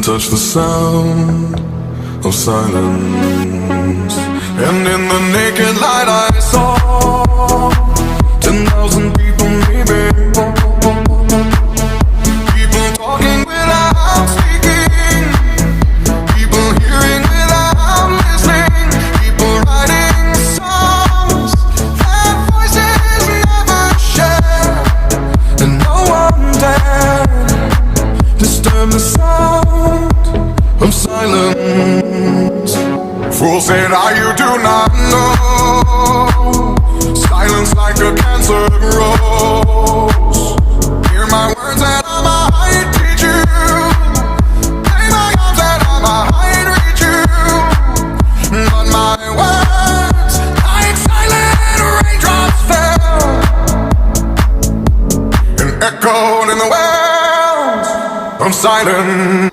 can touch the sound of silence. And in the naked light I saw 10,000 people maybe. People talking without speaking, people hearing without listening, people writing songs that voices never share, and no one dared disturb the sound of silence. Fools say that you do not know, silence like a cancer grows. Hear my words and I might teach you, play my arms and I might reach you, but my words like silent raindrops fell and echoed in the wells of silence.